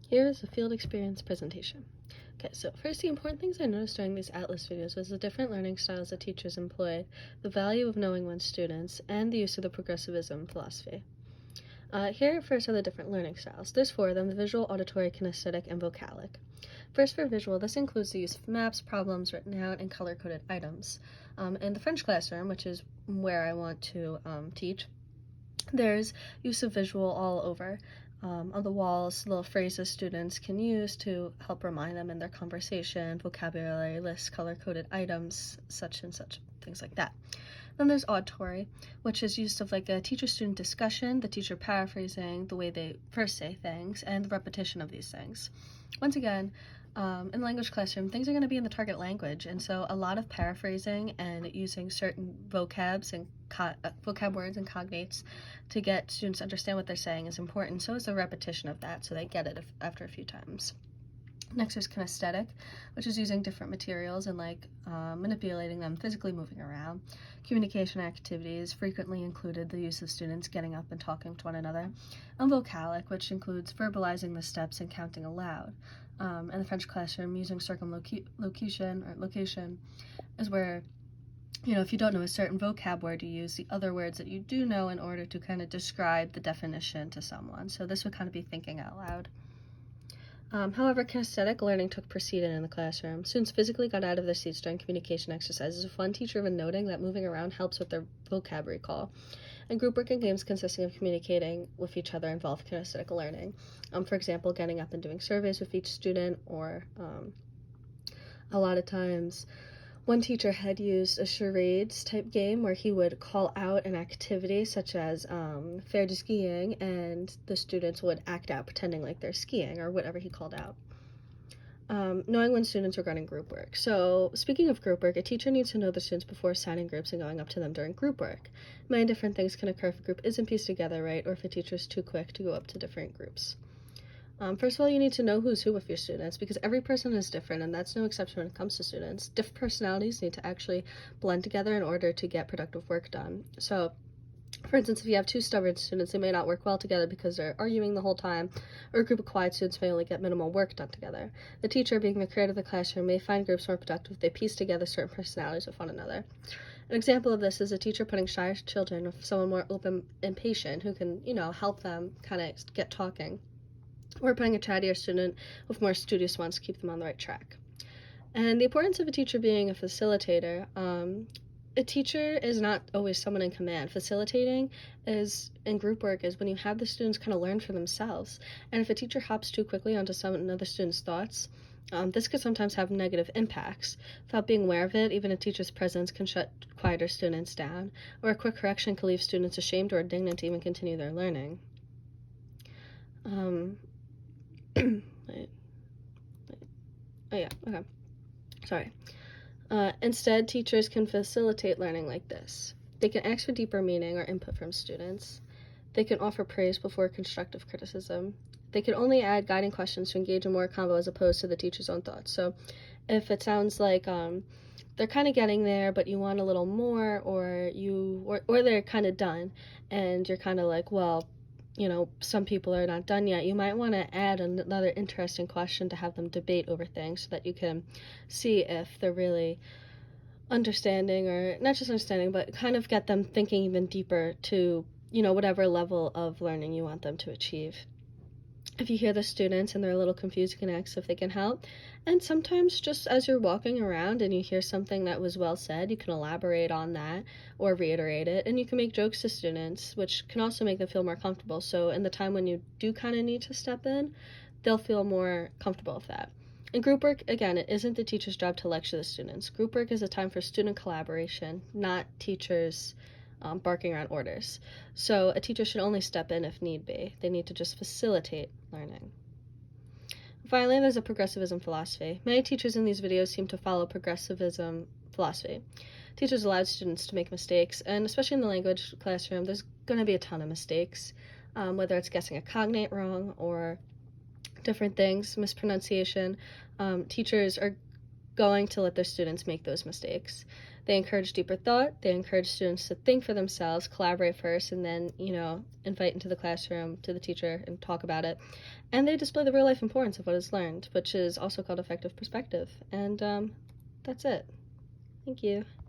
Here is a field experience presentation. Okay, so first, the important things I noticed during these Atlas videos was the different learning styles that teachers employed, the value of knowing one's students, and the use of the progressivism philosophy. Here first are the different learning styles. There's four of them: the visual, auditory, kinesthetic, and vocalic. First, for visual, this includes the use of maps, problems written out, and color-coded items. In the French classroom, which is where I want to teach, there's use of visual all over. On the walls, little phrases students can use to help remind them in their conversation, vocabulary lists, color-coded items, such and such, things like that. Then there's auditory, which is used of like a teacher-student discussion, the teacher paraphrasing the way they first say things, and the repetition of these things. Once again, in the language classroom, things are going to be in the target language, and so a lot of paraphrasing and using certain vocab words and cognates to get students to understand what they're saying is important. So is the repetition of that, so they get it after a few times. Next is kinesthetic, which is using different materials and manipulating them, physically moving around. Communication activities frequently included the use of students getting up and talking to one another. And vocalic, which includes verbalizing the steps and counting aloud. In the French classroom, using circumlocution or location is where, if you don't know a certain vocab word, you use the other words that you do know in order to kind of describe the definition to someone. So this would kind of be thinking out loud. However, kinesthetic learning took precedent in the classroom. Students physically got out of their seats during communication exercises, with one teacher even noting that moving around helps with their vocab recall. And group work and games consisting of communicating with each other involved kinesthetic learning. For example, getting up and doing surveys with each student, or a lot of times one teacher had used a charades type game where he would call out an activity such as faire du skiing, and the students would act out pretending like they're skiing or whatever he called out. Knowing when students regarding group work. So speaking of group work, a teacher needs to know the students before assigning groups and going up to them during group work. Many different things can occur if a group isn't pieced together right, or if a teacher is too quick to go up to different groups. First of all, you need to know who's who with your students, because every person is different, and that's no exception when it comes to students. Different personalities need to actually blend together in order to get productive work done. So, for instance, if you have two stubborn students, they may not work well together because they're arguing the whole time, or a group of quiet students may only get minimal work done together. The teacher, being the creator of the classroom, may find groups more productive if they piece together certain personalities with one another. An example of this is a teacher putting shy children with someone more open and patient who can, help them kind of get talking. Or putting a chattier student with more studious ones to keep them on the right track. And the importance of a teacher being a facilitator. A teacher is not always someone in command. Facilitating in group work is when you have the students kind of learn for themselves. And if a teacher hops too quickly onto another student's thoughts, this could sometimes have negative impacts. Without being aware of it, even a teacher's presence can shut quieter students down, or a quick correction can leave students ashamed or indignant to even continue their learning. Sorry. Instead, teachers can facilitate learning like this. They can ask for deeper meaning or input from students. They can offer praise before constructive criticism. They can only add guiding questions to engage in more convo as opposed to the teacher's own thoughts. So if it sounds like they're kind of getting there, but you want a little more, or they're kind of done, and you're kind of like, well, some people are not done yet, you might want to add another interesting question to have them debate over things so that you can see if they're really understanding, or not just understanding, but kind of get them thinking even deeper to, whatever level of learning you want them to achieve. If you hear the students and they're a little confused, you can ask if they can help. And sometimes just as you're walking around and you hear something that was well said, you can elaborate on that or reiterate it. And you can make jokes to students, which can also make them feel more comfortable. So in the time when you do kind of need to step in, they'll feel more comfortable with that. In group work, again, it isn't the teacher's job to lecture the students. Group work is a time for student collaboration, not teachers barking around orders. So a teacher should only step in if need be. They need to just facilitate learning. Finally, there's a progressivism philosophy. Many teachers in these videos seem to follow progressivism philosophy. Teachers allowed students to make mistakes, and especially in the language classroom, there's going to be a ton of mistakes, whether it's guessing a cognate wrong or different things, mispronunciation. Teachers are going to let their students make those mistakes. They encourage deeper thought, they encourage students to think for themselves, collaborate first, and then, invite into the classroom to the teacher and talk about it. And they display the real life importance of what is learned, which is also called effective perspective. And that's it. Thank you.